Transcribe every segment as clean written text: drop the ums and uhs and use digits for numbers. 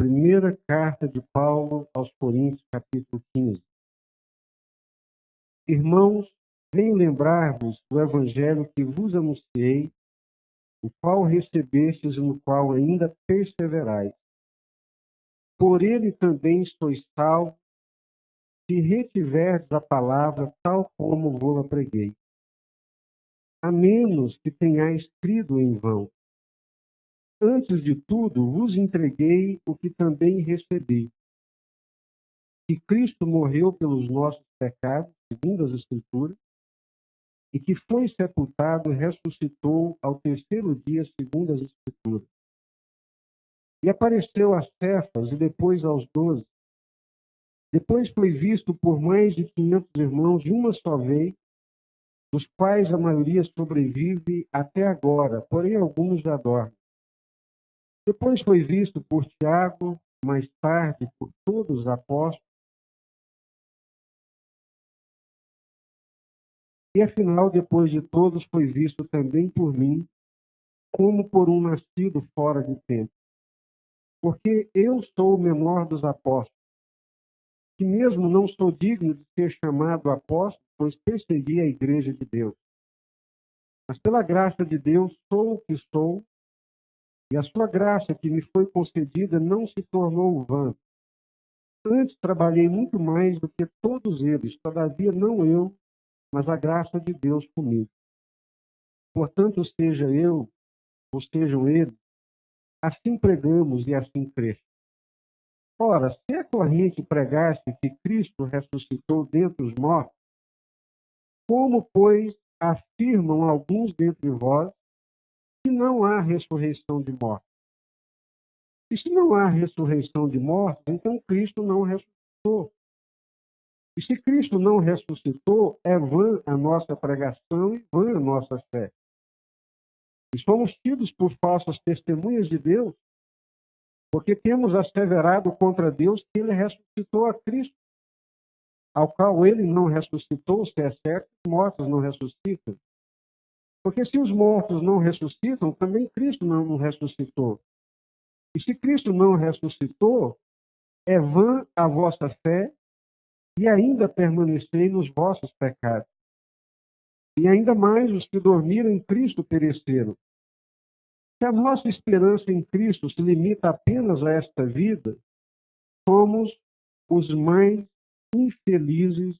Primeira carta de Paulo aos Coríntios, capítulo 15. Irmãos, venho lembrar-vos do evangelho que vos anunciei, o qual recebestes e no qual ainda perseverais. Por ele também sois salvos, se retiverdes a palavra tal como vou-la preguei. A menos que tenhais crido em vão. Antes de tudo, vos entreguei o que também recebi. Que Cristo morreu pelos nossos pecados, segundo as Escrituras, e que foi sepultado e ressuscitou ao terceiro dia, segundo as Escrituras. E apareceu a Cefas e depois aos 12. Depois foi visto por mais de 500 irmãos de uma só vez, dos quais a maioria sobrevive até agora, porém alguns já dormem. Depois foi visto por Tiago, mais tarde por todos os apóstolos, e afinal, depois de todos, foi visto também por mim, como por um nascido fora de tempo. Porque eu sou o menor dos apóstolos, que mesmo não sou digno de ser chamado apóstolo, pois persegui a igreja de Deus. Mas pela graça de Deus sou o que sou, e a sua graça que me foi concedida não se tornou vã. Antes trabalhei muito mais do que todos eles, todavia não eu, mas a graça de Deus comigo. Portanto, seja eu, ou sejam eles, assim pregamos e assim cresce. Ora, se é corrente pregasse que Cristo ressuscitou dentre os mortos, como, pois, afirmam alguns dentre vós que não há ressurreição de mortos? E se não há ressurreição de mortos, então Cristo não ressuscitou. E se Cristo não ressuscitou, é vã a nossa pregação e vã a nossa fé. E somos tidos por falsas testemunhas de Deus, porque temos asseverado contra Deus que ele ressuscitou a Cristo, ao qual ele não ressuscitou, se é certo, os mortos não ressuscitam. Porque se os mortos não ressuscitam, também Cristo não ressuscitou. E se Cristo não ressuscitou, é vã a vossa fé e ainda permanecei nos vossos pecados. E ainda mais os que dormiram em Cristo pereceram. Se a nossa esperança em Cristo se limita apenas a esta vida, somos os mais infelizes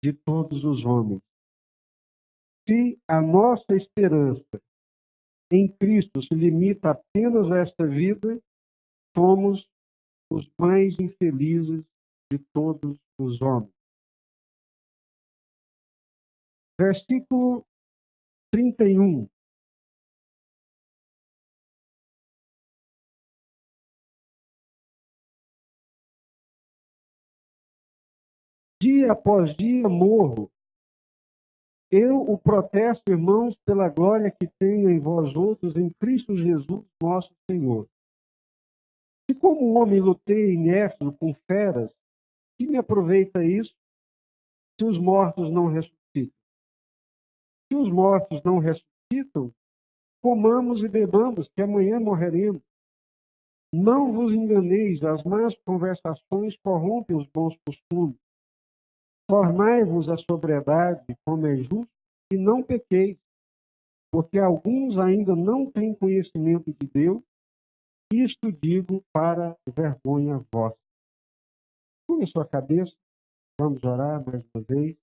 de todos os homens. Se a nossa esperança em Cristo se limita apenas a esta vida, somos os mais infelizes de todos os homens. Versículo 31. Dia após dia morro. Eu o protesto, irmãos, pela glória que tenho em vós outros, em Cristo Jesus, nosso Senhor. Se como homem lutei em Éfeso com feras, que me aproveita isso se os mortos não ressuscitam? Se os mortos não ressuscitam, comamos e bebamos, que amanhã morreremos. Não vos enganeis, as más conversações corrompem os bons costumes. Tornai-vos a sobriedade, como é justo, e não pequeis, porque alguns ainda não têm conhecimento de Deus. Isto digo para vergonha vossa. Põe a sua cabeça, vamos orar mais uma vez.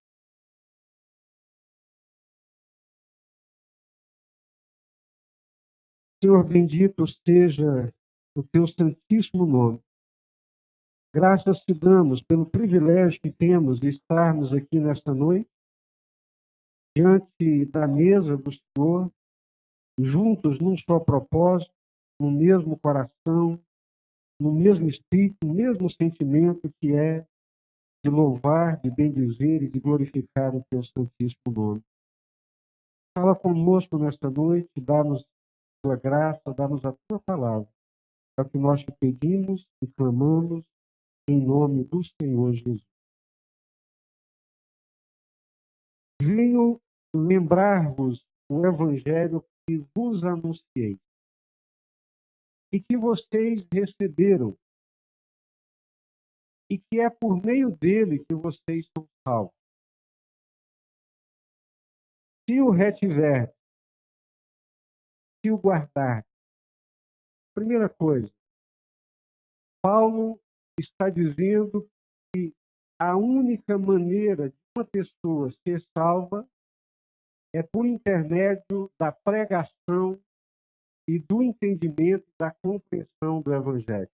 Senhor, bendito seja o teu santíssimo nome. Graças te damos pelo privilégio que temos de estarmos aqui nesta noite, diante da mesa do Senhor, juntos num só propósito, no mesmo coração, no mesmo espírito, no mesmo sentimento que é de louvar, de bendizer e de glorificar o teu santíssimo nome. Fala conosco nesta noite, dá-nos tua graça, dá-nos a tua palavra. É o que nós te pedimos e clamamos em nome do Senhor Jesus. Venho lembrar-vos o evangelho que vos anunciei e que vocês receberam e que é por meio dele que vocês são salvos. Se o retiver, se o guardar. Primeira coisa, Paulo está dizendo que a única maneira de uma pessoa ser salva é por intermédio da pregação e do entendimento, da compreensão do Evangelho.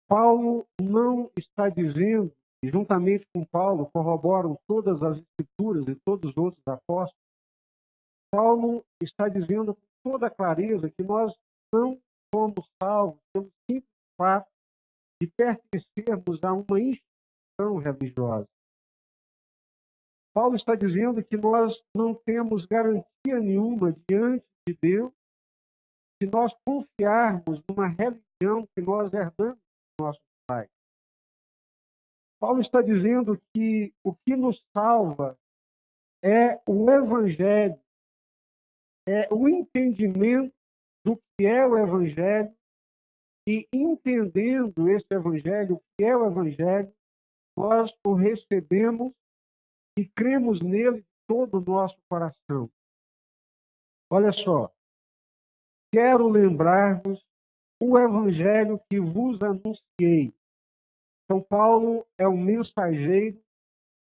Paulo não está dizendo, e juntamente com Paulo corroboram todas as Escrituras e todos os outros apóstolos, Paulo está dizendo com toda clareza que nós não somos salvos pelo simples fato de pertencermos a uma instituição religiosa. Paulo está dizendo que nós não temos garantia nenhuma diante de Deus se nós confiarmos numa religião que nós herdamos dos nossos pais. Paulo está dizendo que o que nos salva é o Evangelho, é o entendimento do que é o Evangelho, e entendendo esse Evangelho, o que é o Evangelho, nós o recebemos e cremos nele de todo o nosso coração. Olha só, quero lembrar-vos o Evangelho que vos anunciei. São Paulo é um mensageiro,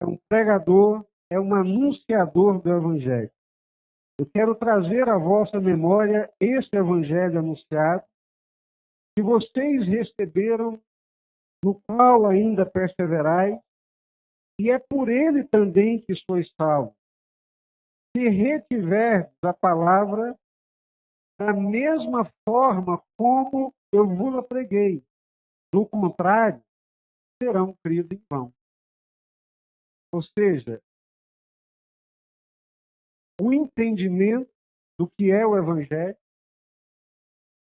é um pregador, é um anunciador do Evangelho. Eu quero trazer à vossa memória esse Evangelho anunciado, que vocês receberam, no qual ainda perseverais, e é por ele também que sois salvos. Se retiverdes a palavra da mesma forma como eu vos a preguei. Do contrário, serão cridos em vão. Ou seja, o entendimento do que é o Evangelho,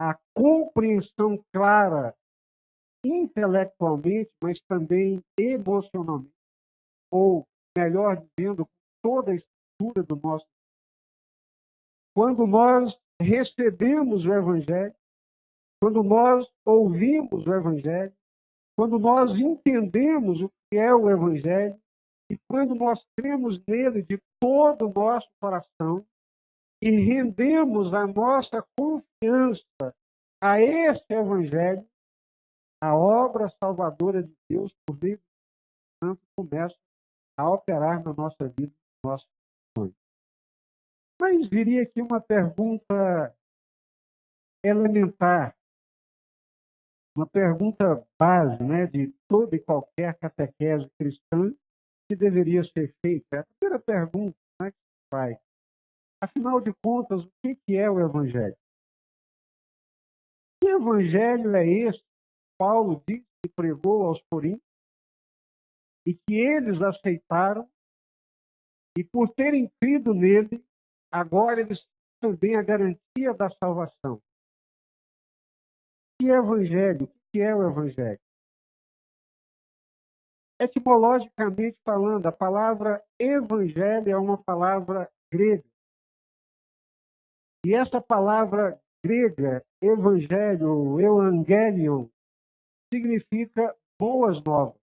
a compreensão clara intelectualmente, mas também emocionalmente, ou melhor dizendo, toda a estrutura do nosso. Quando nós recebemos o Evangelho, quando nós ouvimos o Evangelho, quando nós entendemos o que é o Evangelho, e quando nós cremos nele de todo o nosso coração e rendemos a nossa confiança a esse Evangelho, a obra salvadora de Deus por meio do Santo começa a operar na nossa vida, no nosso sonho. Mas viria aqui uma pergunta elementar, uma pergunta base, né, de toda e qualquer catequese cristã que deveria ser feita. A primeira pergunta, né, que se faz: afinal de contas, o que é o Evangelho? Que Evangelho é esse que Paulo disse que pregou aos Coríntios e que eles aceitaram, e por terem crido nele, agora eles têm também a garantia da salvação? Que Evangelho? O que é o Evangelho? Etimologicamente falando, a palavra Evangelho é uma palavra grega. E essa palavra grega, evangelho, ou evangelion, significa boas novas.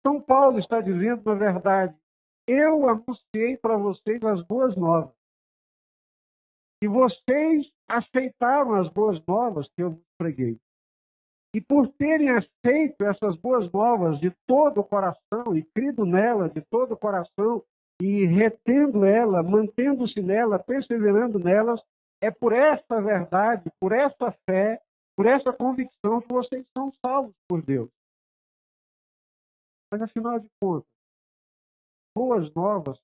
São Paulo está dizendo, na verdade, eu anunciei para vocês as boas novas. E vocês aceitaram as boas novas que eu vos preguei. E por terem aceito essas boas novas de todo o coração e crido nela de todo o coração e retendo ela, mantendo-se nela, perseverando nelas, é por essa verdade, por essa fé, por essa convicção que vocês são salvos por Deus. Mas afinal de contas, boas novas,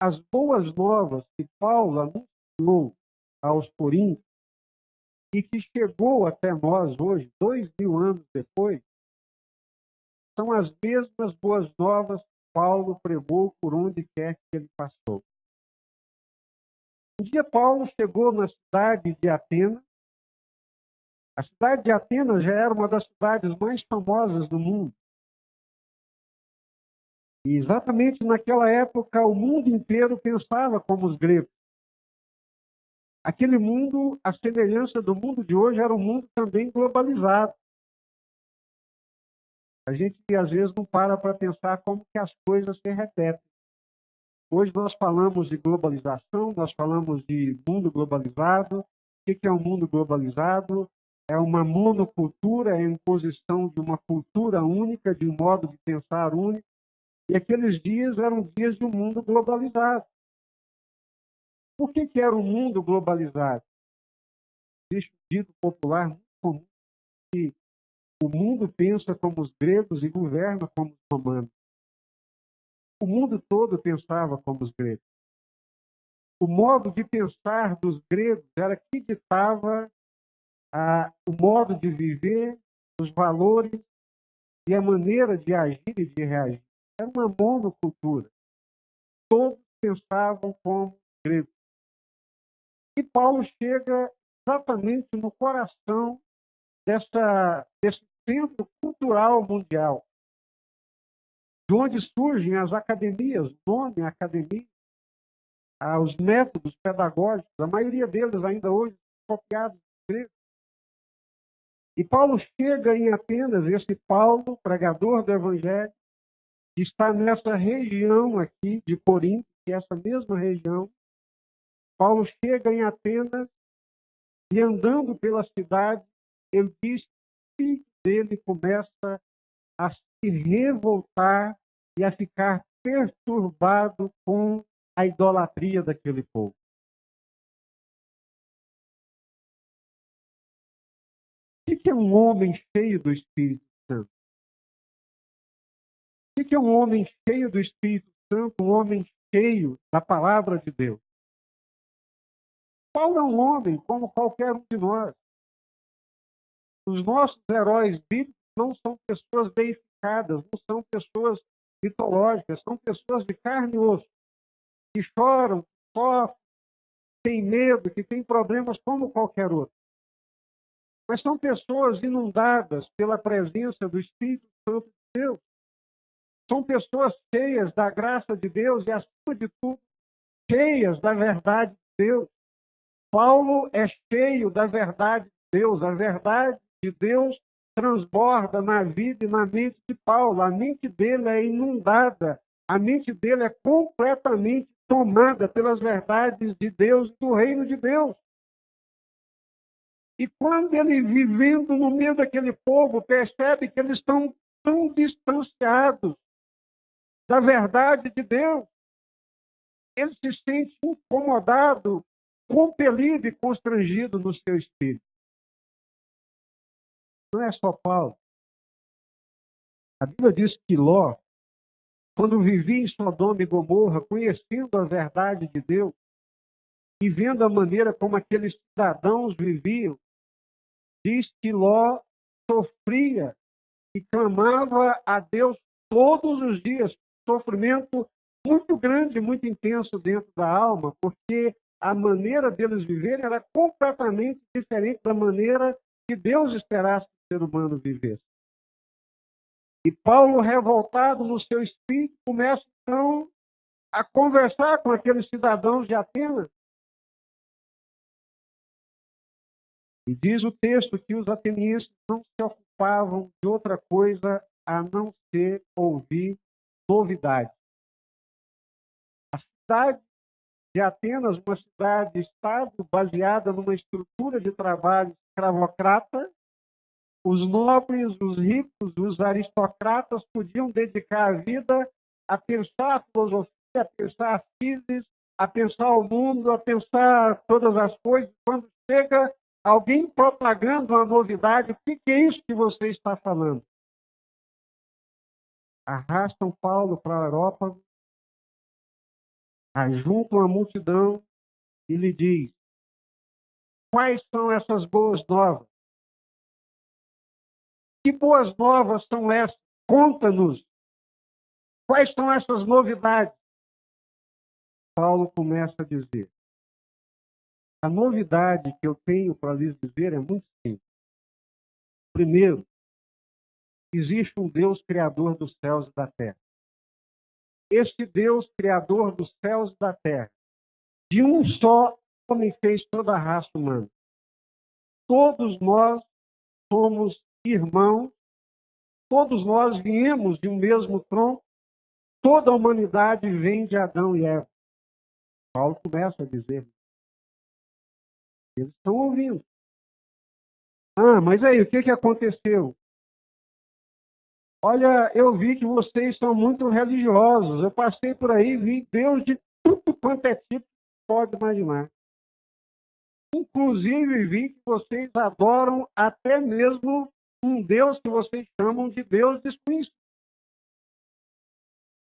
as boas novas que Paulo anunciou aos Coríntios e que chegou até nós hoje, 2000 anos depois, são as mesmas boas novas que Paulo pregou por onde quer que ele passou. Um dia Paulo chegou na cidade de Atenas. A cidade de Atenas já era uma das cidades mais famosas do mundo. E exatamente naquela época o mundo inteiro pensava como os gregos. Aquele mundo, a semelhança do mundo de hoje, era um mundo também globalizado. A gente, às vezes, não para pensar como que as coisas se repetem. Hoje nós falamos de globalização, nós falamos de mundo globalizado. O que é um mundo globalizado? É uma monocultura, é a imposição de uma cultura única, de um modo de pensar único. E aqueles dias eram dias de um mundo globalizado. Por que era um mundo globalizado? Existe um dito popular muito comum que o mundo pensa como os gregos e governa como os romanos. O mundo todo pensava como os gregos. O modo de pensar dos gregos era que ditava o modo de viver, os valores e a maneira de agir e de reagir. Era uma monocultura. Todos pensavam como gregos. E Paulo chega exatamente no coração desse centro cultural mundial, de onde surgem as academias, o nome academia, os métodos pedagógicos, a maioria deles ainda hoje copiados dos gregos. E Paulo chega em Atenas, esse Paulo, pregador do Evangelho, que está nessa região aqui de Corinto, que é essa mesma região. Paulo chega em Atenas e andando pela cidade, ele diz que o espírito dele começa a se revoltar e a ficar perturbado com a idolatria daquele povo. O que é um homem cheio do Espírito Santo? O que é um homem cheio do Espírito Santo? Um homem cheio da palavra de Deus. Paulo é um homem como qualquer um de nós. Os nossos heróis bíblicos não são pessoas deificadas, não são pessoas mitológicas, são pessoas de carne e osso, que choram, sofrem, têm medo, que têm problemas como qualquer outro. Mas são pessoas inundadas pela presença do Espírito Santo de Deus. São pessoas cheias da graça de Deus e, acima de tudo, cheias da verdade de Deus. Paulo é cheio da verdade de Deus. A verdade de Deus transborda na vida e na mente de Paulo. A mente dele é inundada. A mente dele é completamente tomada pelas verdades de Deus e do reino de Deus. E quando ele, vivendo no meio daquele povo, percebe que eles estão tão distanciados da verdade de Deus, ele se sente incomodado, compelido e constrangido no seu espírito. Não é só Paulo. A Bíblia diz que Ló, quando vivia em Sodoma e Gomorra, conhecendo a verdade de Deus e vendo a maneira como aqueles cidadãos viviam, diz que Ló sofria e clamava a Deus todos os dias. Sofrimento muito grande, muito intenso dentro da alma, porque a maneira deles viverem era completamente diferente da maneira que Deus esperasse que o ser humano vivesse. E Paulo, revoltado no seu espírito, começa então a conversar com aqueles cidadãos de Atenas. E diz o texto que os atenienses não se ocupavam de outra coisa a não ser ouvir novidades. A cidade de Atenas, uma cidade-estado baseada numa estrutura de trabalho escravocrata, os nobres, os ricos, os aristocratas podiam dedicar a vida a pensar a filosofia, a pensar a física, a pensar o mundo, a pensar todas as coisas. Quando chega alguém propagando uma novidade, o que é isso que você está falando? Arrastam Paulo para a Europa, ajuntam a multidão e lhe diz: quais são essas boas novas? Que boas novas são essas? Conta-nos. Quais são essas novidades? Paulo começa a dizer: a novidade que eu tenho para lhes dizer é muito simples. Primeiro, existe um Deus criador dos céus e da terra. Este Deus criador dos céus e da terra, de um só homem fez toda a raça humana. Todos nós somos irmãos, todos nós viemos de um mesmo tronco, toda a humanidade vem de Adão e Eva. Paulo começa a dizer. Eles estão ouvindo. Mas aí, o que aconteceu? Olha, eu vi que vocês são muito religiosos. Eu passei por aí e vi Deus de tudo quanto é tipo que pode imaginar. Inclusive, vi que vocês adoram até mesmo um Deus que vocês chamam de Deus desconhecido.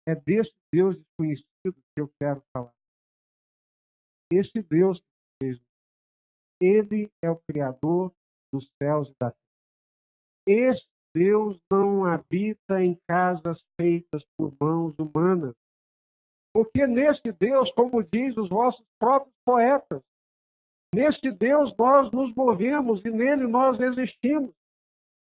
É desse Deus desconhecido que eu quero falar. Esse Deus que vocês, ele é o Criador dos céus e da terra. Esse Deus não habita em casas feitas por mãos humanas. Porque neste Deus, como diz os vossos próprios poetas, neste Deus nós nos movemos e nele nós existimos.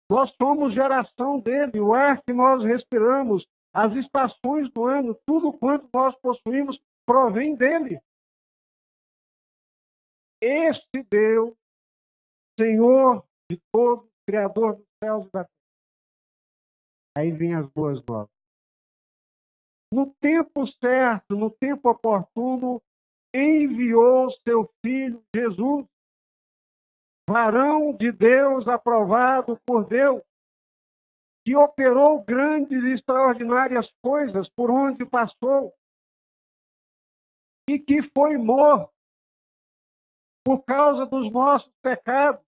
Nós somos geração dele, o ar que nós respiramos, as estações do ano, tudo quanto nós possuímos provém dele. Este Deus, Senhor de todos, Criador dos céus e da terra. Aí vem as boas novas. No tempo certo, no tempo oportuno, enviou seu Filho Jesus, varão de Deus, aprovado por Deus, que operou grandes e extraordinárias coisas por onde passou, e que foi morto por causa dos nossos pecados.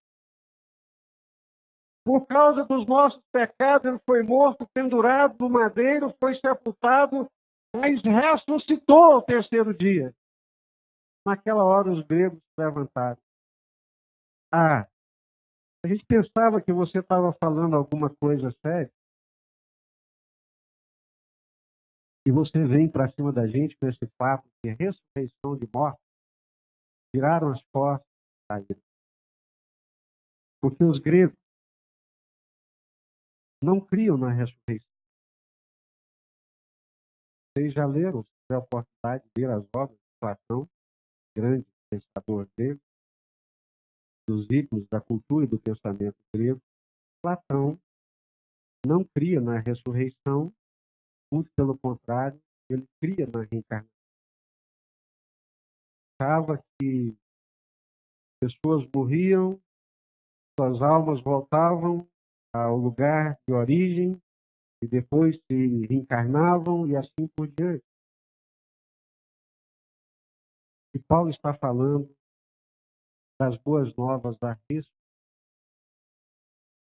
Por causa dos nossos pecados, ele foi morto, pendurado no madeiro, foi sepultado, mas ressuscitou ao terceiro dia. Naquela hora, os gregos se levantaram. A gente pensava que você estava falando alguma coisa séria, e você vem para cima da gente com esse papo de ressurreição de morte. Viraram as costas, saíram. Porque os gregos não criam na ressurreição. Vocês já leram, se tiver a oportunidade de ler as obras de Platão, grande pensador grego, dos ícones da cultura e do pensamento grego. Platão não cria na ressurreição, muito pelo contrário, ele cria na reencarnação. Achava que pessoas morriam, suas almas voltavam ao lugar de origem e depois se reencarnavam e assim por diante. E Paulo está falando das boas novas da ressurreição.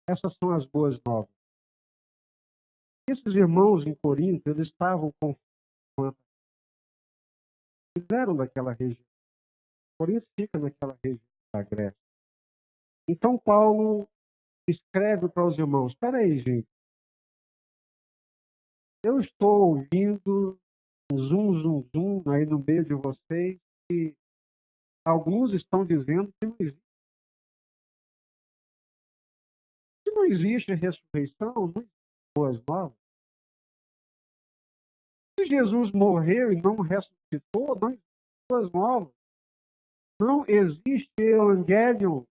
Essas são as boas novas. Esses irmãos em Corinto, eles estavam com fizeram daquela região. Corinto fica naquela região da Grécia. Então Paulo escreve para os irmãos: espera aí, gente. Eu estou ouvindo zum aí no meio de vocês e alguns estão dizendo que não existe. Se não existe ressurreição, não existe boas novas. Se Jesus morreu e não ressuscitou, não existe boas novas. Não existe evangelho.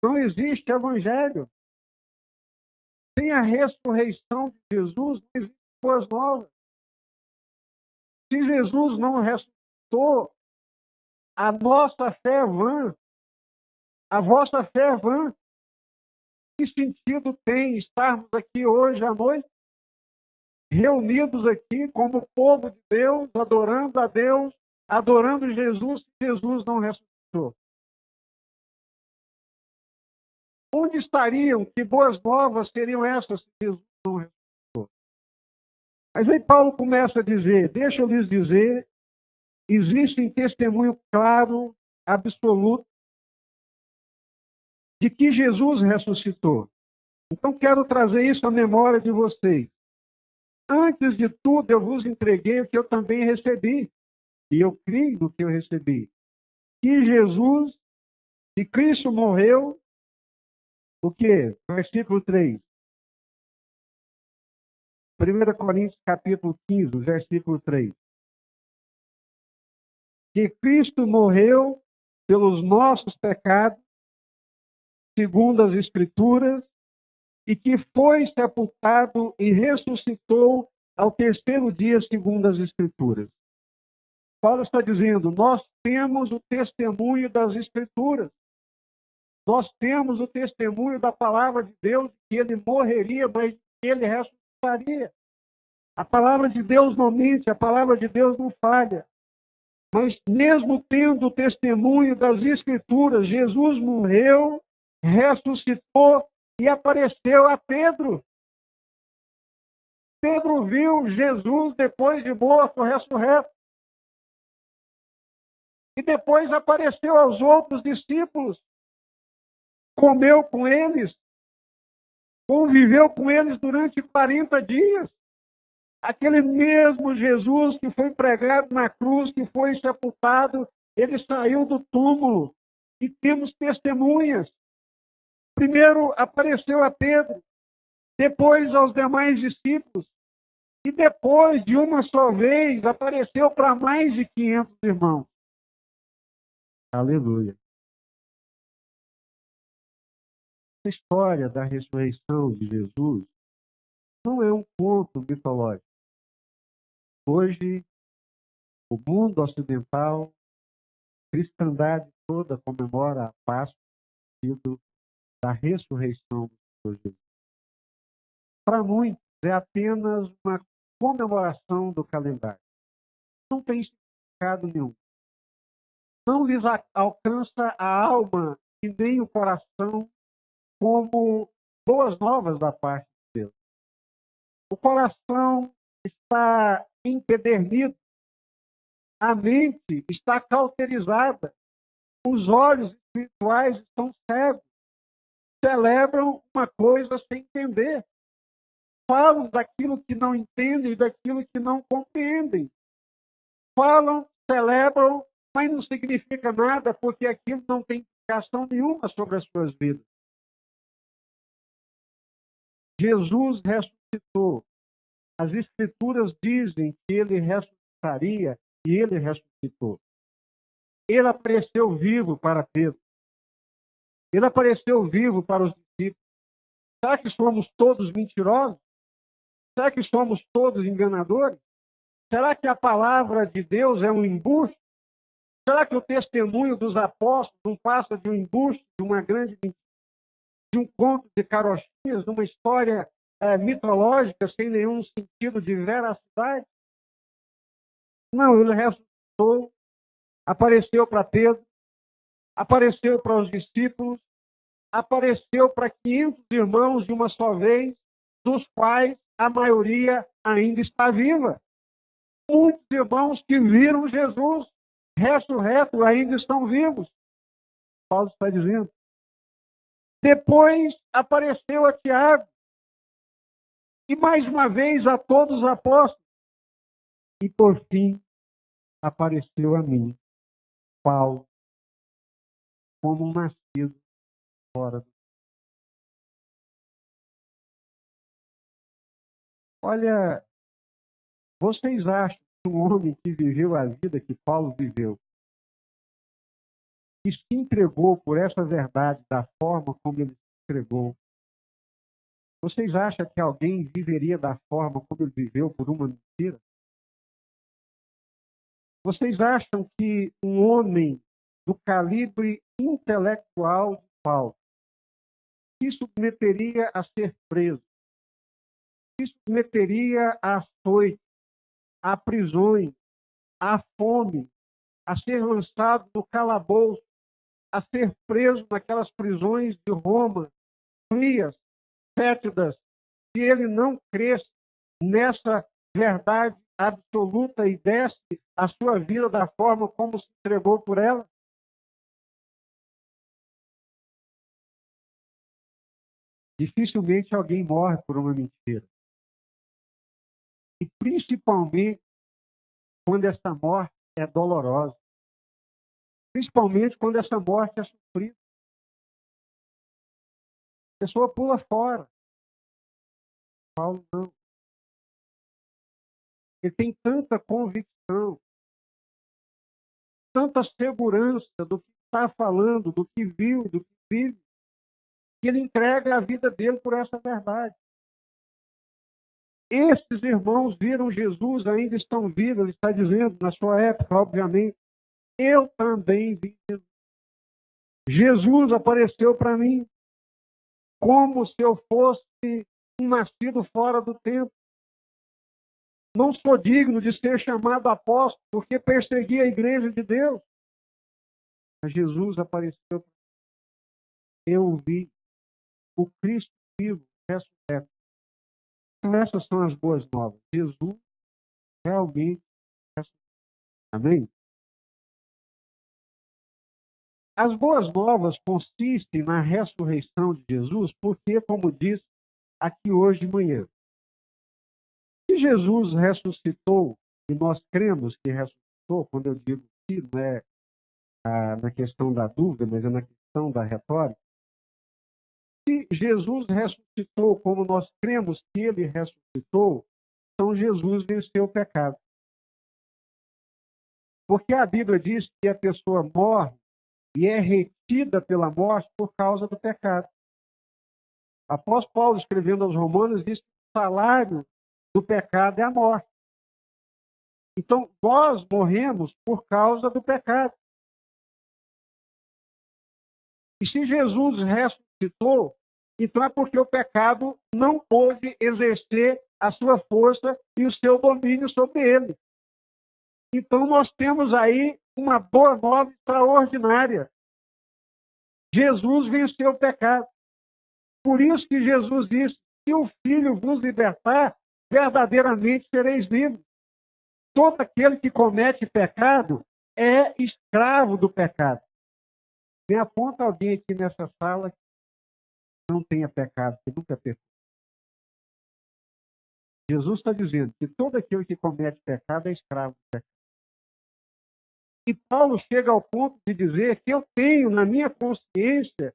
Não existe evangelho. Sem a ressurreição de Jesus, não existe boas novas. Se Jesus não ressuscitou, a nossa fé é vã. A vossa fé é vã. Que sentido tem estarmos aqui hoje à noite, reunidos aqui como povo de Deus, adorando a Deus, adorando Jesus, se Jesus não ressuscitou? Onde estariam? Que boas novas seriam essas se Jesus não ressuscitou? Mas aí Paulo começa a dizer: deixa eu lhes dizer, existe um testemunho claro, absoluto, de que Jesus ressuscitou. Então quero trazer isso à memória de vocês. Antes de tudo, eu vos entreguei o que eu também recebi. E eu creio no que eu recebi. Que Jesus, que Cristo morreu, o quê? Versículo 3. 1 Coríntios capítulo 15, versículo 3. Que Cristo morreu pelos nossos pecados, segundo as Escrituras, e que foi sepultado e ressuscitou ao terceiro dia, segundo as Escrituras. Paulo está dizendo, nós temos o testemunho das Escrituras. Nós temos o testemunho da palavra de Deus, que ele morreria, mas que ele ressuscitaria. A palavra de Deus não mente, a palavra de Deus não falha. Mas mesmo tendo o testemunho das Escrituras, Jesus morreu, ressuscitou e apareceu a Pedro. Pedro viu Jesus depois de morto, ressurreto. E depois apareceu aos outros discípulos. Comeu com eles. Conviveu com eles durante 40 dias. Aquele mesmo Jesus que foi pregado na cruz, que foi sepultado, ele saiu do túmulo. E temos testemunhas. Primeiro apareceu a Pedro, depois aos demais discípulos, e depois, de uma só vez, apareceu para mais de 500 irmãos. Aleluia. A história da ressurreição de Jesus não é um conto mitológico. Hoje, o mundo ocidental, a cristandade toda comemora a Páscoa da ressurreição do Senhor Jesus. Para muitos, é apenas uma comemoração do calendário. Não tem significado nenhum. Não lhes alcança a alma e nem o coração como boas novas da parte de Deus. O coração está empedernido, a mente está cauterizada, os olhos espirituais estão cegos, celebram uma coisa sem entender, falam daquilo que não entendem e daquilo que não compreendem. Falam, celebram, mas não significa nada, porque aquilo não tem implicação nenhuma sobre as suas vidas. Jesus ressuscitou. As Escrituras dizem que ele ressuscitaria e ele ressuscitou. Ele apareceu vivo para Pedro. Ele apareceu vivo para os discípulos. Será que somos todos mentirosos? Será que somos todos enganadores? Será que a palavra de Deus é um embuste? Será que o testemunho dos apóstolos não passa de um embuste, de uma grande mentira, de um conto de carochinhas, de uma história mitológica sem nenhum sentido de veracidade? Não, ele ressuscitou, apareceu para Pedro, apareceu para os discípulos, apareceu para 500 irmãos de uma só vez, dos quais a maioria ainda está viva. Muitos irmãos que viram Jesus ressurreto ainda estão vivos. Paulo está dizendo. Depois apareceu a Tiago. E mais uma vez a todos os apóstolos. E por fim apareceu a mim, Paulo, como um nascido fora do. Olha, vocês acham que um homem que viveu a vida que Paulo viveu, e se entregou por essa verdade da forma como ele se entregou, vocês acham que alguém viveria da forma como ele viveu por uma mentira? Vocês acham que um homem do calibre intelectual de Paulo se submeteria a ser preso, se submeteria a açoite, a prisões, a fome, a ser lançado no calabouço, a ser preso naquelas prisões de Roma, frias, fétidas, se ele não cresce nessa verdade absoluta e desse a sua vida da forma como se entregou por ela? Dificilmente alguém morre por uma mentira. E principalmente quando essa morte é dolorosa. Principalmente quando essa morte é sofrida. A pessoa pula fora. Paulo não. Ele tem tanta convicção, tanta segurança do que está falando do que viu, do que vive, que ele entrega a vida dele por essa verdade. Esses irmãos viram Jesus, ainda estão vivos, ele está dizendo, na sua época, obviamente. Eu também vi Jesus. Jesus apareceu para mim como se eu fosse um nascido fora do tempo. Não sou digno de ser chamado apóstolo, porque persegui a igreja de Deus. Mas Jesus apareceu. Eu vi o Cristo vivo, ressurreto. Então, essas são as boas novas. Jesus realmente ressuscitou. Amém? As boas novas consistem na ressurreição de Jesus, porque, como disse aqui hoje de manhã, se Jesus ressuscitou, e nós cremos que ressuscitou, quando eu digo que não é na questão da dúvida, mas é na questão da retórica, se Jesus ressuscitou como nós cremos que ele ressuscitou, então Jesus venceu o pecado. Porque a Bíblia diz que a pessoa morre e é retida pela morte por causa do pecado. Após Paulo escrevendo aos Romanos, diz que o salário do pecado é a morte. Então, nós morremos por causa do pecado. E se Jesus ressuscitou, então é porque o pecado não pôde exercer a sua força e o seu domínio sobre ele. Então nós temos aí uma boa nova extraordinária. Jesus venceu o pecado. Por isso que Jesus disse, se o Filho vos libertar, verdadeiramente sereis livres. Todo aquele que comete pecado é escravo do pecado. Me aponta alguém aqui nessa sala que não tenha pecado, que nunca pecou. Jesus está dizendo que todo aquele que comete pecado é escravo do pecado. E Paulo chega ao ponto de dizer que eu tenho na minha consciência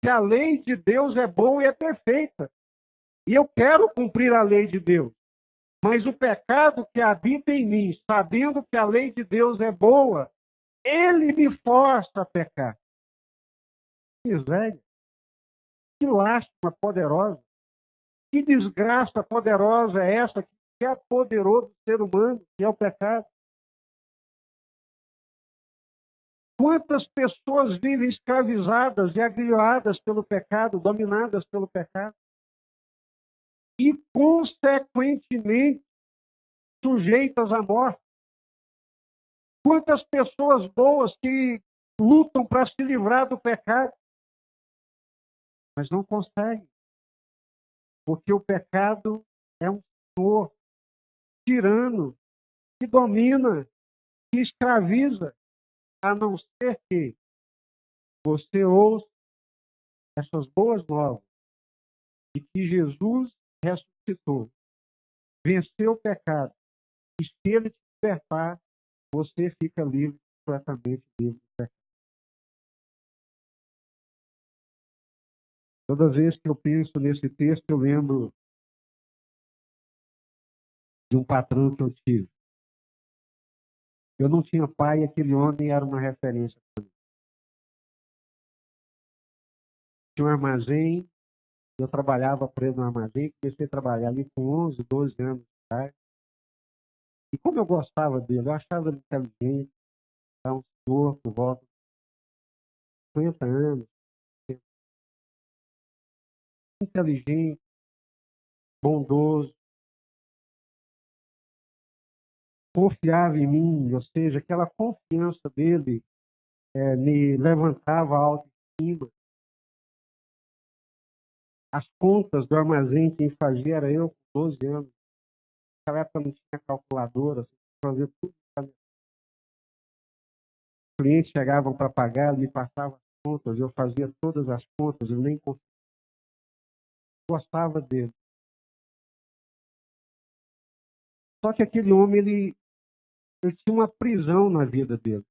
que a lei de Deus é boa e é perfeita. E eu quero cumprir a lei de Deus. Mas o pecado que habita em mim, sabendo que a lei de Deus é boa, ele me força a pecar. Que miséria. Que lástima poderosa. Que desgraça poderosa é essa que apoderou do ser humano, que é o pecado. Quantas pessoas vivem escravizadas e agrilhadas pelo pecado, dominadas pelo pecado? E, consequentemente, sujeitas à morte. Quantas pessoas boas que lutam para se livrar do pecado, mas não conseguem. Porque o pecado é um senhor tirano que domina, que escraviza, a não ser que você ouça essas boas novas de que Jesus ressuscitou, venceu o pecado, e se ele te libertar, você fica livre, completamente livre do pecado. Toda vez que eu penso nesse texto, eu lembro de um patrão que eu tive. Eu não tinha pai e aquele homem era uma referência para mim. Tinha um armazém, eu trabalhava preso no armazém, comecei a trabalhar ali com 11, 12 anos de idade. E como eu gostava dele, eu achava ele inteligente, era um senhor por volta de 50 anos, inteligente, bondoso, confiava em mim, ou seja, aquela confiança dele me levantava a autoestima. As contas do armazém quem fazia era eu com 12 anos. Naquela época não tinha calculadora, você fazia tudo. Os clientes chegavam para pagar, me passavam as contas, eu fazia todas as contas, eu nem gostava dele. Só que aquele homem, ele tinha uma prisão na vida dele.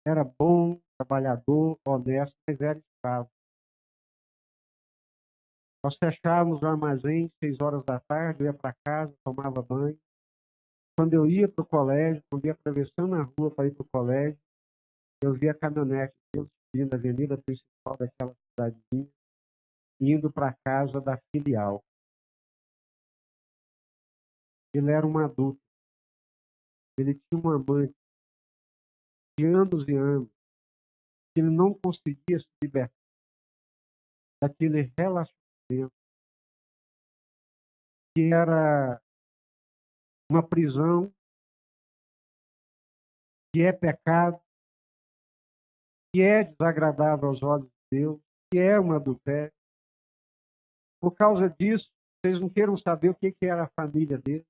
Era bom, trabalhador, honesto, mas era escravo. Nós fechávamos o armazém 6 horas da tarde, eu ia para casa, tomava banho. Quando eu ia para o colégio, quando ia atravessando a rua para ir para o colégio, eu vi a caminhonete dele subindo a avenida principal daquela cidadezinha, indo para a casa da filial. Ele era um adulto. Ele tinha uma amante de anos e anos, que ele não conseguia se libertar daquele relacionamento, que era uma prisão, que é pecado, que é desagradável aos olhos de Deus, que é um adultério. Por causa disso, vocês não queiram saber o que era a família dele.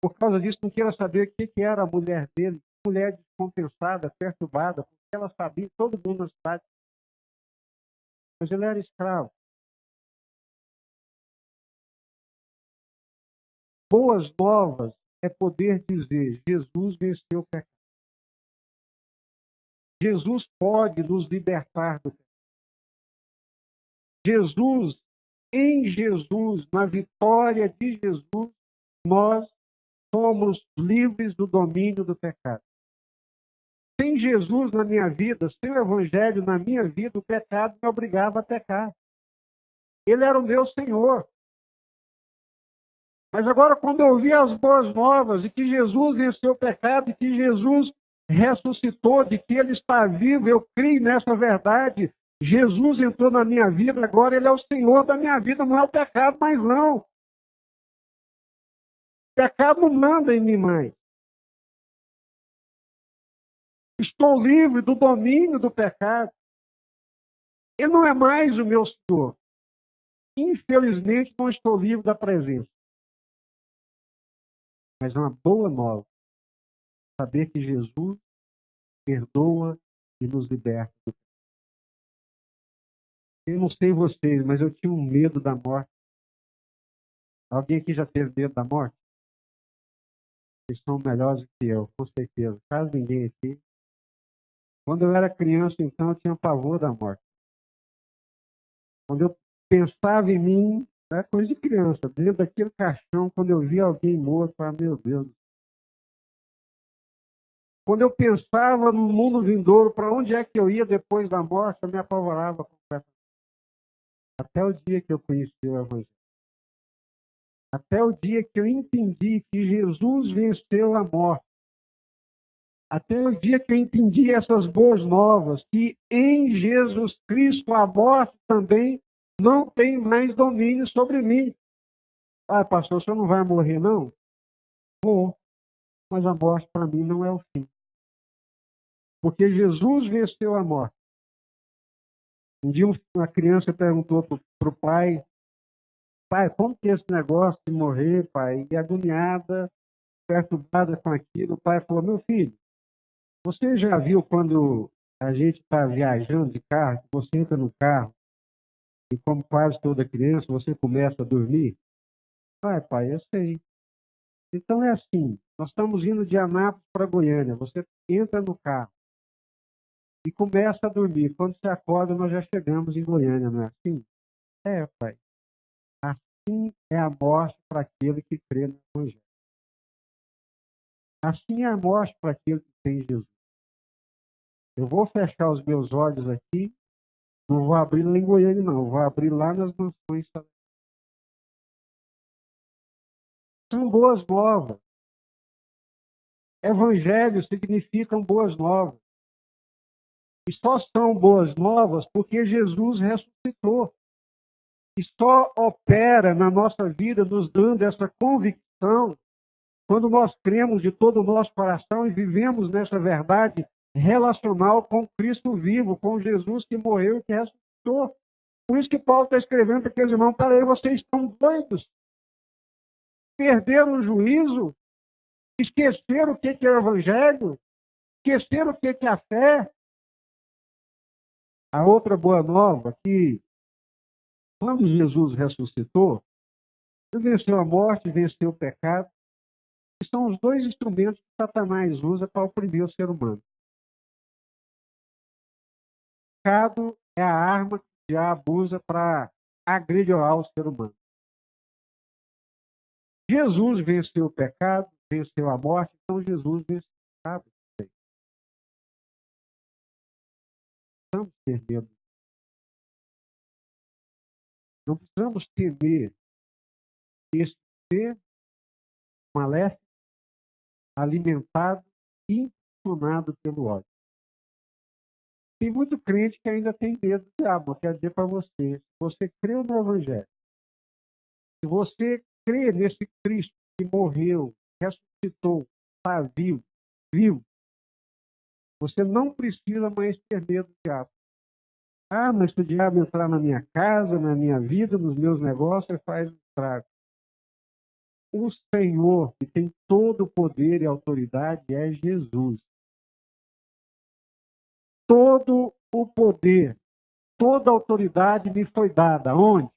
Por causa disso, não queiram saber o que era a mulher dele, mulher descompensada, perturbada, porque ela sabia, todo mundo na cidade. Mas ele era escravo. Boas novas é poder dizer: Jesus venceu o pecado. Jesus pode nos libertar do pecado. Jesus, em Jesus, na vitória de Jesus, nós somos livres do domínio do pecado. Sem Jesus na minha vida, sem o Evangelho na minha vida, o pecado me obrigava a pecar. Ele era o meu Senhor. Mas agora, quando eu ouvi as boas novas de que Jesus venceu o pecado, de que Jesus ressuscitou, de que Ele está vivo, eu creio nessa verdade. Jesus entrou na minha vida, agora Ele é o Senhor da minha vida, não é o pecado mais não. O pecado não manda em mim mais. Estou livre do domínio do pecado. Ele não é mais o meu Senhor. Infelizmente, não estou livre da presença. Mas é uma boa nova saber que Jesus perdoa e nos liberta. Eu não sei vocês, mas eu tinha um medo da morte. Alguém aqui já teve medo da morte? Vocês são melhores que eu, com certeza. Quase ninguém aqui. Quando eu era criança, então, eu tinha pavor da morte. Quando eu pensava em mim, era coisa de criança, dentro daquele caixão, quando eu via alguém morto, eu falava: meu Deus. Quando eu pensava no mundo vindouro, para onde é que eu ia depois da morte, eu me apavorava completamente. Até o dia que eu conheci o Evangelho. Até o dia que eu entendi que Jesus venceu a morte. Até o dia que eu entendi essas boas novas, que em Jesus Cristo a morte também não tem mais domínio sobre mim. Ah, pastor, o senhor não vai morrer, não? Vou, mas a morte para mim não é o fim. Porque Jesus venceu a morte. Um dia uma criança perguntou para o pai: pai, como que é esse negócio de morrer, pai? E agoniada, perturbada com aquilo, o pai falou: meu filho, você já viu quando a gente está viajando de carro, você entra no carro e, como quase toda criança, você começa a dormir? Pai, eu sei. Então é assim, nós estamos indo de Anápolis para Goiânia, você entra no carro e começa a dormir. Quando você acorda, nós já chegamos em Goiânia, não é assim? É, pai. Assim é a morte para aquele que crê no Evangelho. Assim é a morte para aquele que tem Jesus. Eu vou fechar os meus olhos aqui, não vou abrir lá em Goiânia, não. Vou abrir lá nas mansões. São boas novas. Evangelho significam boas novas. E só são boas novas porque Jesus ressuscitou. E só opera na nossa vida, nos dando essa convicção, quando nós cremos de todo o nosso coração e vivemos nessa verdade relacional com Cristo vivo, com Jesus que morreu e que ressuscitou. Por isso que Paulo está escrevendo para aqueles irmãos: para aí, vocês estão doidos. Perderam o juízo, esqueceram o que é o Evangelho, esqueceram o que é a fé. A outra boa nova, que quando Jesus ressuscitou, ele venceu a morte, venceu o pecado, que são os dois instrumentos que Satanás usa para oprimir o ser humano. O pecado é a arma que o diabo usa para agredir o ser humano. Jesus venceu o pecado, venceu a morte, então Jesus venceu o pecado. ter medo. Não precisamos temer esse ser maléfico, alimentado e impulsionado pelo ódio. Tem muito crente que ainda tem medo do diabo. Eu quero dizer para você, se você crê no Evangelho, se você crê nesse Cristo que morreu, ressuscitou, está vivo, você não precisa mais ter medo do diabo. Ah, mas se o diabo entrar na minha casa, na minha vida, nos meus negócios, ele faz um estrago. O Senhor, que tem todo o poder e autoridade, é Jesus. Todo o poder, toda a autoridade me foi dada. Onde?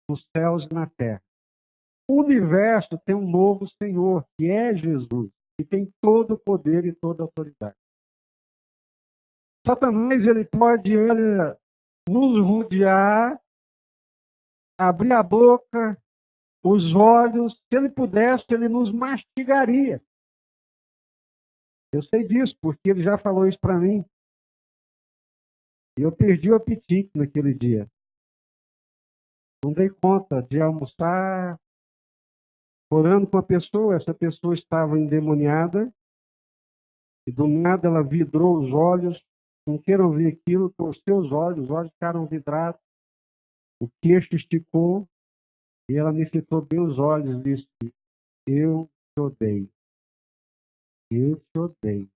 Nos céus e na terra. O universo tem um novo Senhor, que é Jesus, que tem todo o poder e toda a autoridade. Satanás, ele pode, olha, nos rodear, abrir a boca, os olhos. Se ele pudesse, ele nos mastigaria. Eu sei disso, porque ele já falou isso para mim. E eu perdi o apetite naquele dia. Não dei conta de almoçar, orando com a pessoa. Essa pessoa estava endemoniada. E do nada ela vidrou os olhos. Não queiram ver aquilo, torceu os olhos ficaram vidrados. O queixo esticou. E ela me fitou bem os olhos e disse: eu te odeio. Eu te odeio.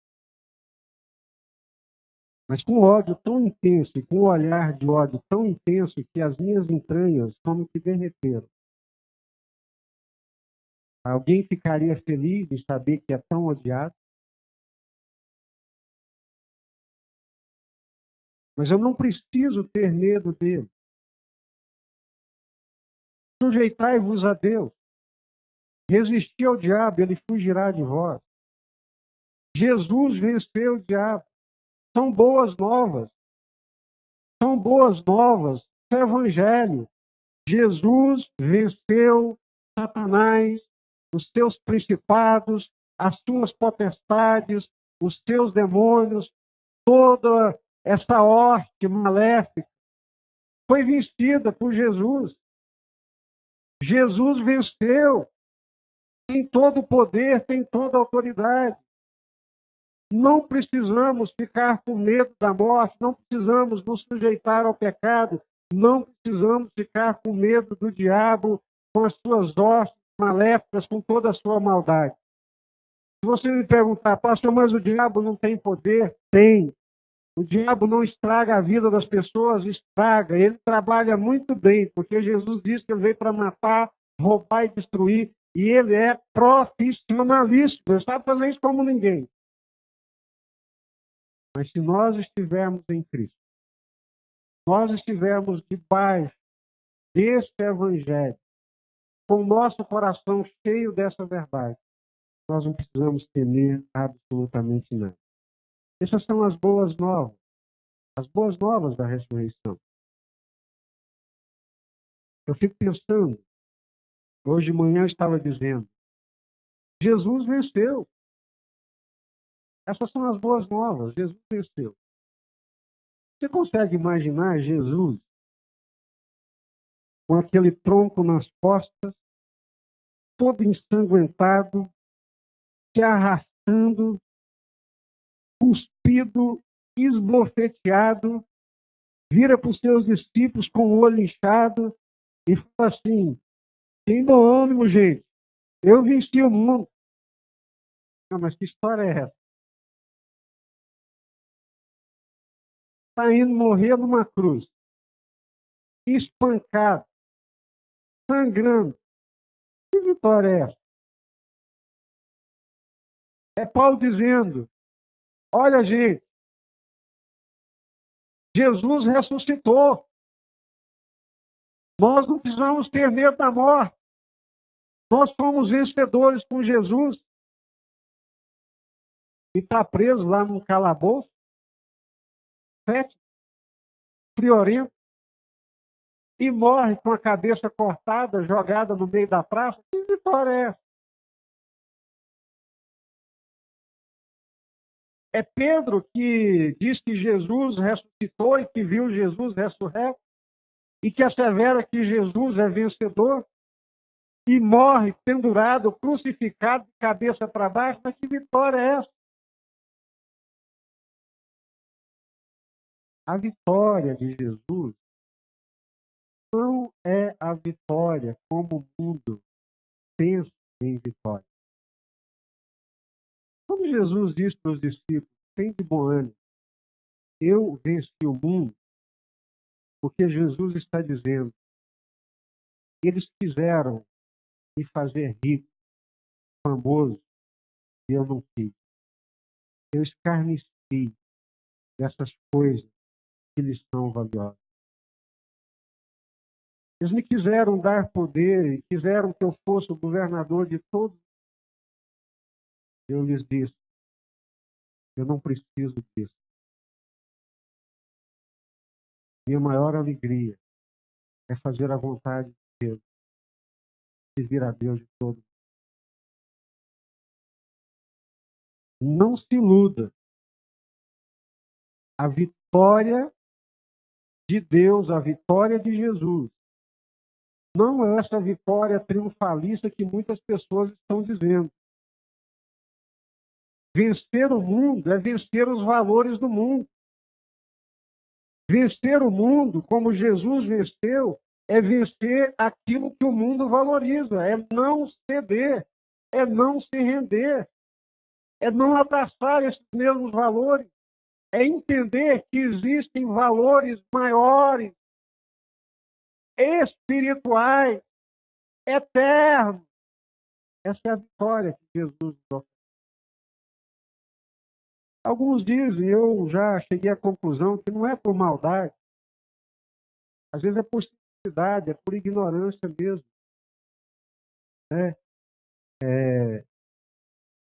Mas com ódio tão intenso, e com um olhar de ódio tão intenso, que as minhas entranhas como que derreteram. Alguém ficaria feliz em saber que é tão odiado? Mas eu não preciso ter medo dele. Sujeitai-vos a Deus. Resistir ao diabo, ele fugirá de vós. Jesus venceu o diabo. São boas novas. São boas novas. É o Evangelho. Jesus venceu Satanás, os seus principados, as suas potestades, os seus demônios, toda essa horte maléfica foi vencida por Jesus. Jesus venceu, tem todo o poder, tem toda a autoridade. Não precisamos ficar com medo da morte, não precisamos nos sujeitar ao pecado, não precisamos ficar com medo do diabo, com as suas hostes maléficas, com toda a sua maldade. Se você me perguntar, pastor, mas o diabo não tem poder? Tem. O diabo não estraga a vida das pessoas, estraga. Ele trabalha muito bem, porque Jesus disse que ele veio para matar, roubar e destruir. E ele é profissionalíssimo. Ele sabe fazer isso como ninguém. Mas se nós estivermos em Cristo, nós estivermos debaixo desse Evangelho, com o nosso coração cheio dessa verdade, nós não precisamos temer absolutamente nada. Essas são as boas novas da ressurreição. Eu fico pensando, hoje de manhã eu estava dizendo, Jesus venceu. Essas são as boas novas, Jesus venceu. Você consegue imaginar Jesus com aquele tronco nas costas, todo ensanguentado, se arrastando, cuspido, esbofeteado, vira para os seus discípulos com o olho inchado e fala assim: tem bom ânimo, gente, eu venci o mundo. Não, mas que história é essa? Está indo morrer numa cruz, espancado, sangrando. Que vitória é essa? É Paulo dizendo: olha, gente, Jesus ressuscitou. Nós não precisamos ter medo da morte. Nós somos vencedores com Jesus. E está preso lá num calabouço, friorento, e morre com a cabeça cortada, jogada no meio da praça. Que vitória é essa? É Pedro que diz que Jesus ressuscitou e que viu Jesus ressurreto e que assevera que Jesus é vencedor e morre pendurado, crucificado, de cabeça para baixo. Mas que vitória é essa? A vitória de Jesus não é a vitória como o mundo pensa em vitória. Quando Jesus disse para os discípulos: tem de bom ânimo, eu venci o mundo, porque Jesus está dizendo: eles quiseram me fazer rico, famoso, e eu não quis. Eu escarneci dessas coisas que lhes são valiosas. Eles me quiseram dar poder e quiseram que eu fosse o governador de todos. Eu lhes disse: eu não preciso disso. Minha maior alegria é fazer a vontade de Deus, servir a Deus de todo. Não se iluda. A vitória de Deus, a vitória de Jesus, não é essa vitória triunfalista que muitas pessoas estão dizendo. Vencer o mundo é vencer os valores do mundo. Vencer o mundo, como Jesus venceu, é vencer aquilo que o mundo valoriza, é não ceder, é não se render, é não abraçar esses mesmos valores, é entender que existem valores maiores, espirituais, eternos. Essa é a vitória que Jesus nos oferece. Alguns dizem, eu já cheguei à conclusão, que não é por maldade, às vezes é por simplicidade, é por ignorância mesmo. Né?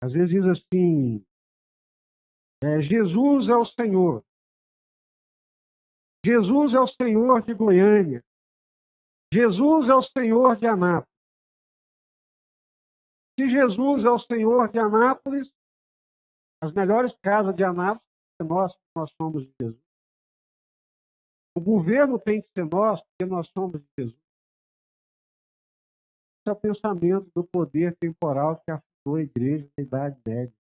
Às vezes diz assim, Jesus é o Senhor. Jesus é o Senhor de Goiânia. Jesus é o Senhor de Anápolis. Se Jesus é o Senhor de Anápolis, as melhores casas de Anápolis é nós, porque nós somos de Jesus. O governo tem que ser nosso, porque nós somos de Jesus. Esse é o pensamento do poder temporal que afetou a igreja na Idade Média.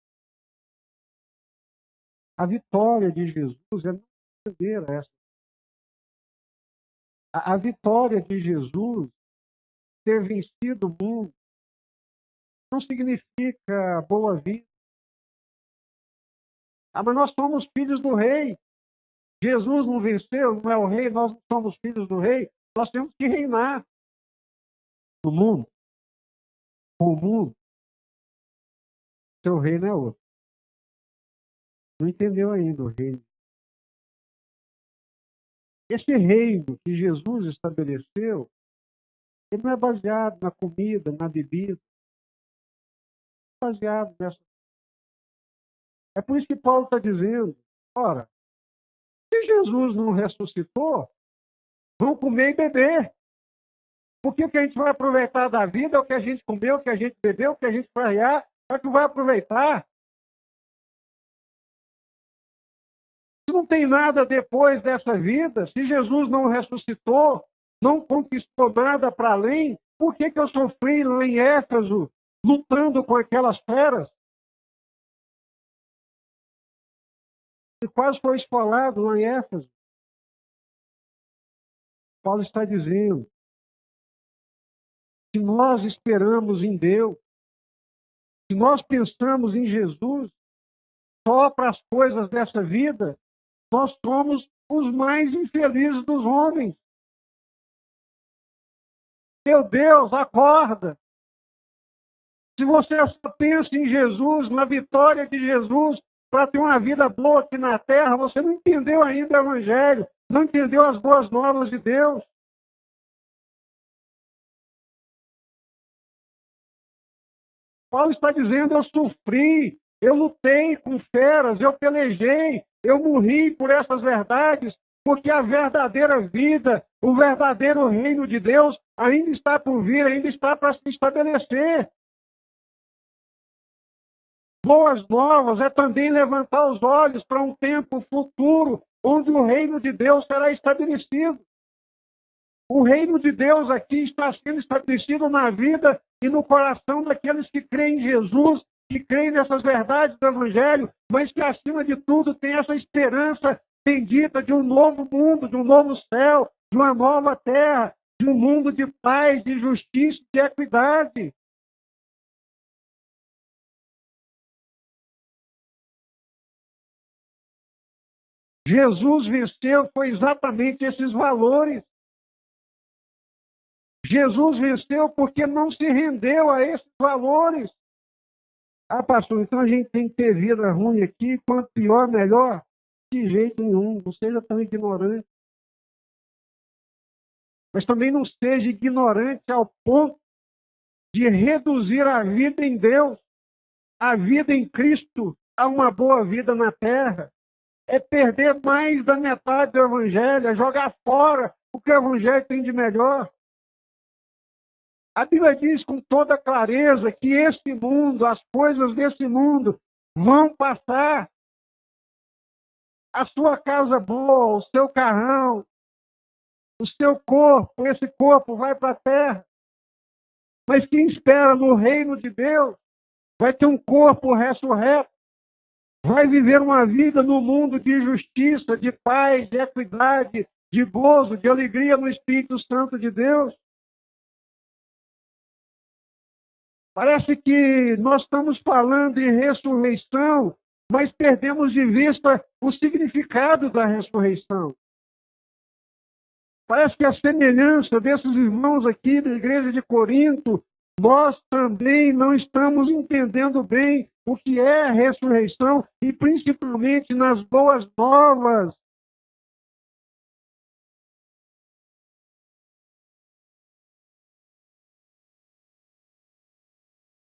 A vitória de Jesus é não entender essa. A vitória de Jesus, ter vencido o mundo, não significa boa vida. Mas nós somos filhos do rei. Jesus não venceu, não é o rei, nós não somos filhos do rei. Nós temos que reinar no mundo. Com o mundo, seu reino é outro. Não entendeu ainda o reino. Esse reino que Jesus estabeleceu, ele não é baseado na comida, na bebida. É baseado nessa. É por isso que Paulo está dizendo, ora, se Jesus não ressuscitou, vão comer e beber. Porque o que a gente vai aproveitar da vida é o que a gente comeu, o que a gente bebeu, o que a gente farrear, é o que vai aproveitar. Se não tem nada depois dessa vida, se Jesus não ressuscitou, não conquistou nada para além, por que eu sofri lá em Éfeso, lutando com aquelas feras? E quase foi esfolado lá em Éfeso. Paulo está dizendo, se nós esperamos em Deus, se nós pensamos em Jesus, só para as coisas dessa vida, nós somos os mais infelizes dos homens. Meu Deus, acorda! Se você só pensa em Jesus, na vitória de Jesus, para ter uma vida boa aqui na terra, você não entendeu ainda o Evangelho, não entendeu as boas novas de Deus. Paulo está dizendo, eu sofri, eu lutei com feras, eu pelejei, eu morri por essas verdades, porque a verdadeira vida, o verdadeiro reino de Deus ainda está por vir, ainda está para se estabelecer. Boas novas é também levantar os olhos para um tempo futuro, onde o reino de Deus será estabelecido. O reino de Deus aqui está sendo estabelecido na vida e no coração daqueles que creem em Jesus, que creem nessas verdades do Evangelho, mas que, acima de tudo, tem essa esperança bendita de um novo mundo, de um novo céu, de uma nova terra, de um mundo de paz, de justiça e de equidade. Jesus venceu foi exatamente esses valores. Jesus venceu porque não se rendeu a esses valores. Ah, pastor, então a gente tem que ter vida ruim aqui, quanto pior, melhor? De jeito nenhum, não seja tão ignorante. Mas também não seja ignorante ao ponto de reduzir a vida em Deus, a vida em Cristo, a uma boa vida na terra. É perder mais da metade do Evangelho, é jogar fora o que o Evangelho tem de melhor. A Bíblia diz com toda clareza que este mundo, as coisas desse mundo, vão passar. A sua casa boa, o seu carrão, o seu corpo, esse corpo vai para a terra. Mas quem espera no reino de Deus vai ter um corpo ressurreto, vai viver uma vida no mundo de justiça, de paz, de equidade, de gozo, de alegria no Espírito Santo de Deus. Parece que nós estamos falando de ressurreição, mas perdemos de vista o significado da ressurreição. Parece que a semelhança desses irmãos aqui da igreja de Corinto, nós também não estamos entendendo bem o que é a ressurreição e principalmente nas boas novas.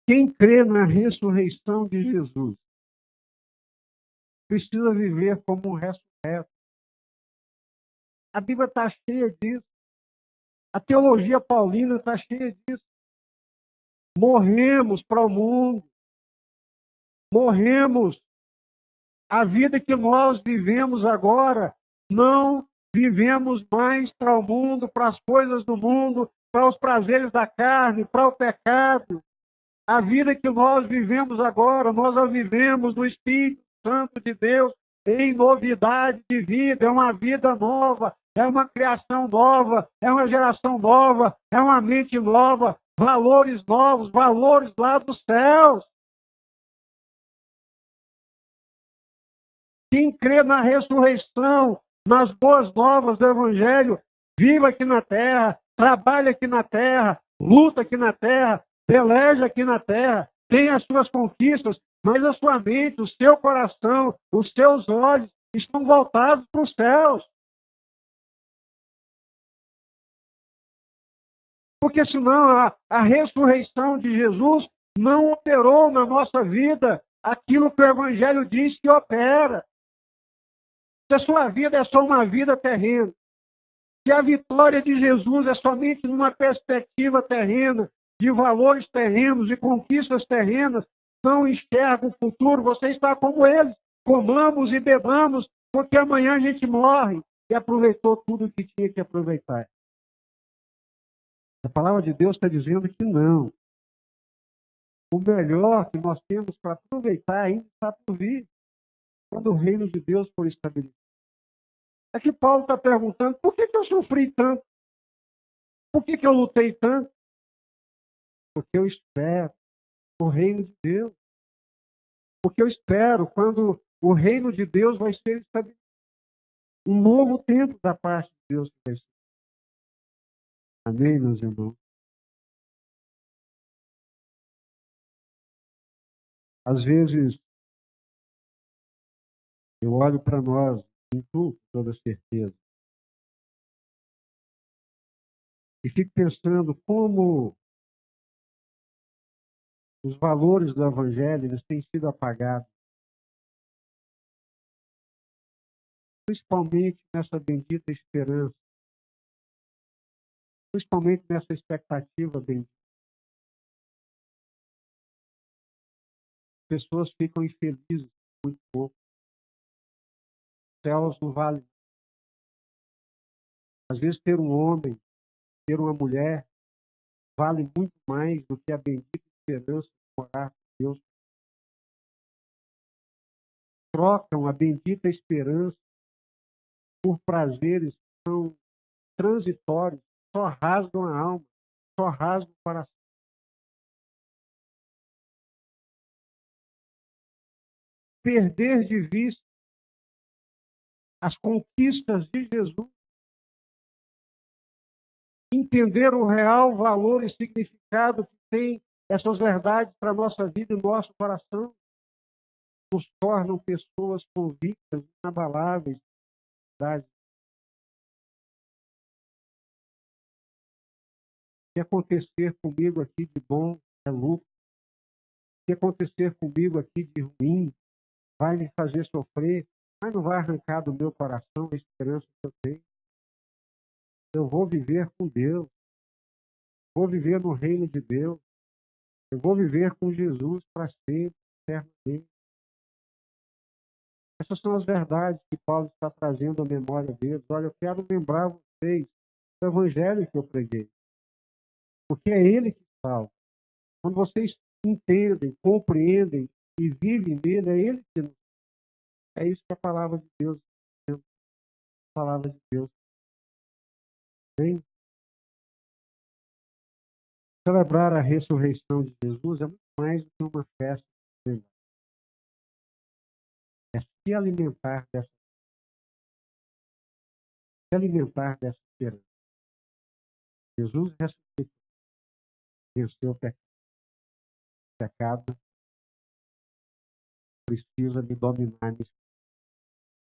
Quem crê na ressurreição de Jesus precisa viver como um ressurreto. A Bíblia está cheia disso. A teologia paulina está cheia disso. Morremos para o mundo. Morremos. A vida que nós vivemos agora, não vivemos mais para o mundo, para as coisas do mundo, para os prazeres da carne, para o pecado. A vida que nós vivemos agora, nós a vivemos no Espírito Santo de Deus, em novidade de vida. É uma vida nova, é uma criação nova, é uma geração nova, é uma mente nova, valores novos, valores lá dos céus. Quem crê na ressurreição, nas boas novas do Evangelho, vive aqui na terra, trabalha aqui na terra, luta aqui na terra, peleja aqui na terra, tem as suas conquistas, mas a sua mente, o seu coração, os seus olhos estão voltados para os céus. Porque senão a ressurreição de Jesus não operou na nossa vida aquilo que o Evangelho diz que opera. Se a sua vida é só uma vida terrena, se a vitória de Jesus é somente numa perspectiva terrena, de valores terrenos e conquistas terrenas, não enxerga o futuro, você está como eles. Comamos e bebamos, porque amanhã a gente morre. E aproveitou tudo o que tinha que aproveitar. A palavra de Deus está dizendo que não. O melhor que nós temos para aproveitar ainda está por vir, quando o reino de Deus for estabelecido. É que Paulo está perguntando, por que eu sofri tanto? Por que eu lutei tanto? Porque eu espero o reino de Deus. Porque eu espero quando o reino de Deus vai ser estabelecido. Um novo tempo da parte de Deus que vai ser. Amém, meus irmãos? Às vezes, eu olho para nós, em tudo, com toda certeza, e fico pensando como os valores do Evangelho eles têm sido apagados. Principalmente nessa bendita esperança. Principalmente nessa expectativa bendita. pessoas ficam infelizes muito pouco. Os céus não valem. Às vezes ter um homem, ter uma mulher, vale muito mais do que a bendita esperança de morar com Deus. Trocam a bendita esperança por prazeres que são transitórios, só rasgam a alma, só rasgam o coração. Perder de vista as conquistas de Jesus, entender o real valor e significado que tem essas verdades para a nossa vida e nosso coração, nos tornam pessoas convictas, inabaláveis da verdade. Se acontecer comigo aqui de bom, é lucro. Se acontecer comigo aqui de ruim, vai me fazer sofrer, mas não vai arrancar do meu coração a esperança que eu tenho. Eu vou viver com Deus, vou viver no reino de Deus, eu vou viver com Jesus para sempre, eternamente. Essas são as verdades que Paulo está trazendo à memória deles. Olha, eu quero lembrar vocês do evangelho que eu preguei, porque é ele que salva. Quando vocês entendem, compreendem e vivem nele, é ele que nos. É isso que a palavra de Deus é. A palavra de Deus. Bem, celebrar a ressurreição de Jesus é muito mais do que uma festa. É se alimentar dessa esperança. Jesus ressuscitou, venceu o pecado, precisa me dominar nesse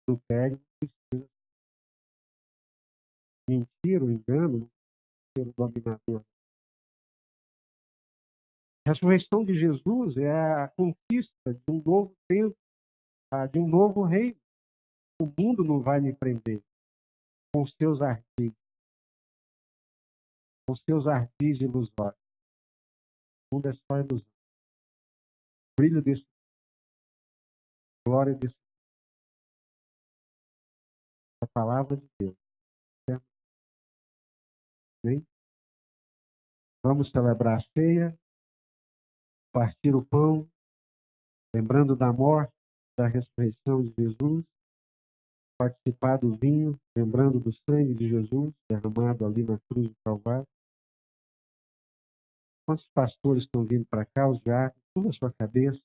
adultério, precisa mentir ou engano, ser o dominador. A ressurreição de Jesus é a conquista de um novo tempo, de um novo reino. O mundo não vai me prender com seus ardis, ilusórios. O mundo é só ilusão. O brilho desse, a glória desse, a palavra de Deus. Certo? Bem? Vamos celebrar a ceia, partir o pão, lembrando da morte, da ressurreição de Jesus, participar do vinho, lembrando do sangue de Jesus derramado ali na cruz do Calvário. Quantos pastores estão vindo para cá, os diáconos, tudo a sua cabeça.